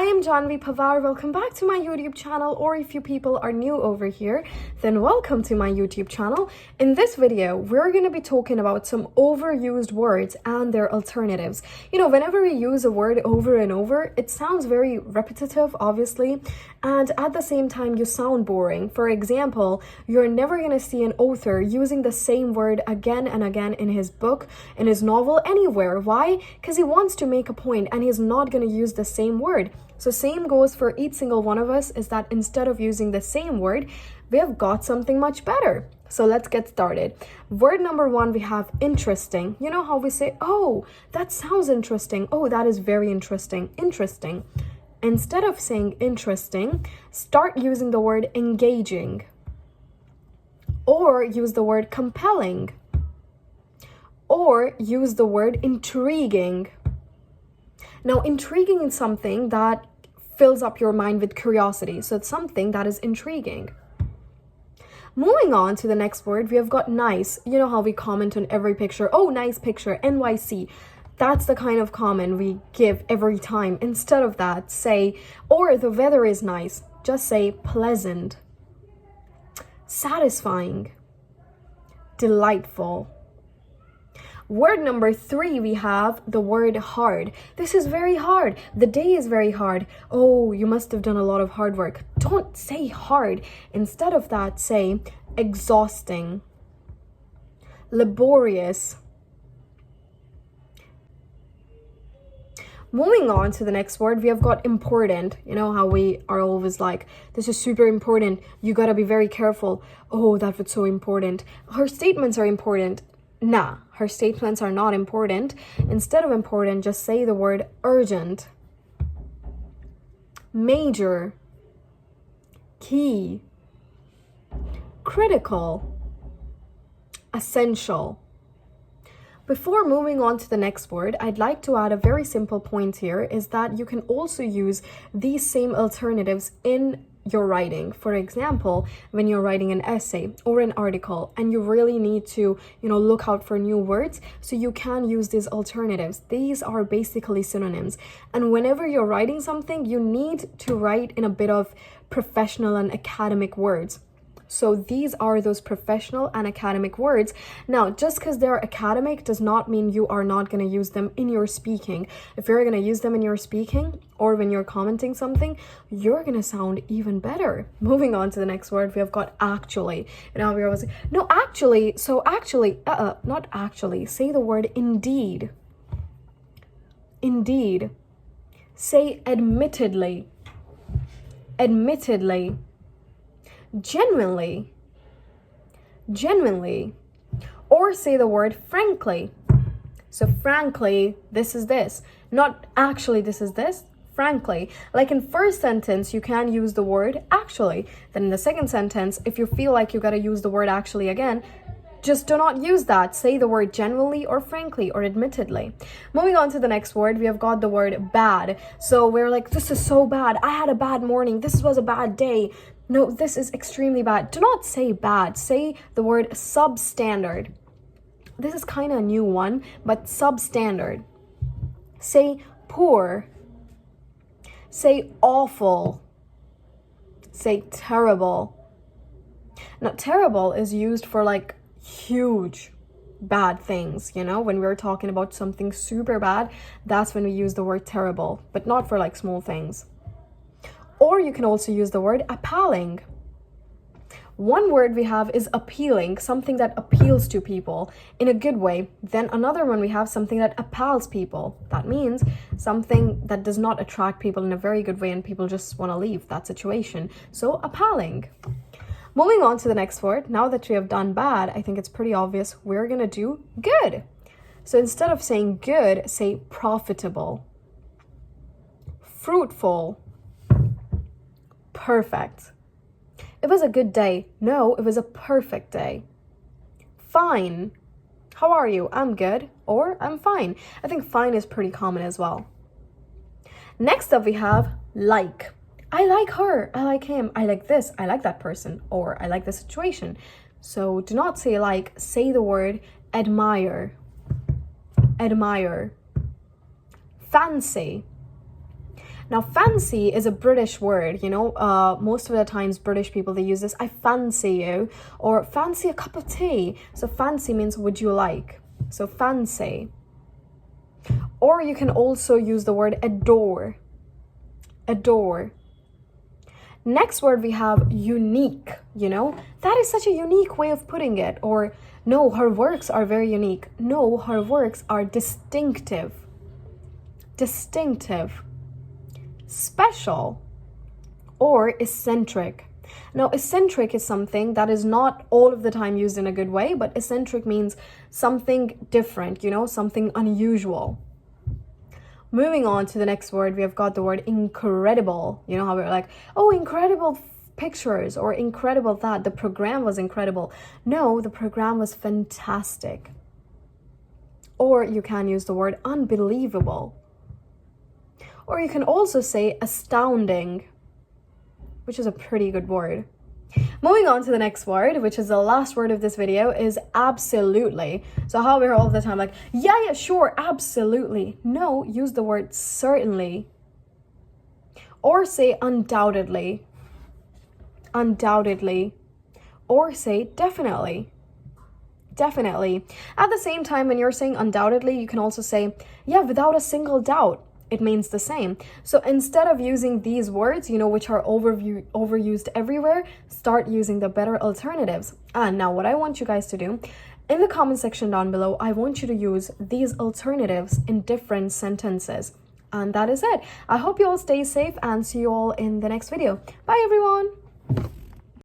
am Janhavi Panwar. Welcome back to my YouTube channel, or if you people are new over here, then welcome to my YouTube channel. In this video, we're going to be talking about some overused words and their alternatives. You know, whenever we use a word over and over, it sounds very repetitive, obviously, and at the same time, you sound boring. For example, you're never going to see an author using the same word again and again in his book, in his novel, anywhere. Why? Because he wants to make a point and he's not going to use the same word. So same goes for each single one of us, is that instead of using the same word, we have got something much better. So let's get started. Word number one, we have interesting. You know how we say, oh, that sounds interesting. Oh, that is very interesting. Interesting. Instead of saying interesting, start using the word engaging. Or use the word compelling. Or use the word intriguing. Now, intriguing is something that fills up your mind with curiosity. So it's something that is intriguing. Moving on to the next word, we have got nice. You know how we comment on every picture. Oh, nice picture, NYC. That's the kind of comment we give every time. Instead of that, say, or the weather is nice. Just say pleasant, satisfying, delightful. Word number three, we have the word hard. This is very hard. The day is very hard. Oh, you must have done a lot of hard work. Don't say hard. Instead of that, say exhausting, laborious. Moving on to the next word, we have got important. You know how we are always like, this is super important. You gotta be very careful. Oh, that was so important. Her statements are important. Nah, her statements are not important. Instead of important, just say the word urgent, major, key, critical, essential. Before moving on to the next word, I'd like to add a very simple point here, is that you can also use these same alternatives in your writing. For example, when you're writing an essay or an article and you really need to, look out for new words, so you can use these alternatives. These are basically synonyms. And whenever you're writing something, you need to write in a bit of professional and academic words. So these are those professional and academic words. Now, just because they're academic does not mean you are not going to use them in your speaking. If you're going to use them in your speaking or when you're commenting something, you're going to sound even better. Moving on to the next word, we have got actually. And now we're always like, no, actually. So actually, not actually. Say the word indeed. Indeed. Say admittedly. Admittedly. Genuinely, or say the word frankly. So frankly, this is this, not actually this is this, frankly. Like in first sentence, you can use the word actually. Then in the second sentence, if you feel like you got to use the word actually again, just do not use that. Say the word genuinely or frankly or admittedly. Moving on to the next word, we have got the word bad. So we're like, this is so bad. I had a bad morning. This was a bad day. No, this is extremely bad. Do not say bad. Say the word substandard. This is kind of a new one, but substandard. Say poor. Say awful. Say terrible. Now, terrible is used for like huge bad things, when we're talking about something super bad, that's when we use the word terrible, but not for like small things. Or you can also use the word appalling. One word we have is appealing, something that appeals to people in a good way. Then another one we have something that appalls people. That means something that does not attract people in a very good way and people just want to leave that situation. So appalling. Moving on to the next word, now that we have done bad, I think it's pretty obvious we're going to do good. So instead of saying good, say profitable, fruitful, perfect. It was a good day. No, it was a perfect day. Fine. How are you? I'm good. Or I'm fine. I think fine is pretty common as well. Next up we have like. I like her. I like him. I like this. I like that person. Or I like the situation. So do not say like. Say the word admire. Admire. Fancy. Now, fancy is a British word, you know, most of the times British people, they use this, I fancy you, or fancy a cup of tea. So fancy means would you like, so fancy. Or you can also use the word adore, adore. Next word we have unique, you know, that is such a unique way of putting it. Or no, her works are very unique. No, her works are distinctive, distinctive. Special or eccentric. Now, eccentric is something that is not all of the time used in a good way, but eccentric means something different, you know, something unusual. Moving on to the next word, we have got the word incredible. You know how we're like, oh, incredible pictures, or incredible that the program was incredible. No, the program was fantastic. Or you can use the word unbelievable. Or you can also say astounding, which is a pretty good word. Moving on to the next word, which is the last word of this video, is absolutely. So how we're all the time like, yeah, sure, absolutely. No, use the word certainly. Or say undoubtedly, undoubtedly. Or say definitely, definitely. At the same time, when you're saying undoubtedly, you can also say, yeah, without a single doubt. It means the same. So instead of using these words, you know, which are overused everywhere, start using the better alternatives. And now what I want you guys to do, in the comment section down below, I want you to use these alternatives in different sentences. And that is it. I hope you all stay safe and see you all in the next video. Bye, everyone.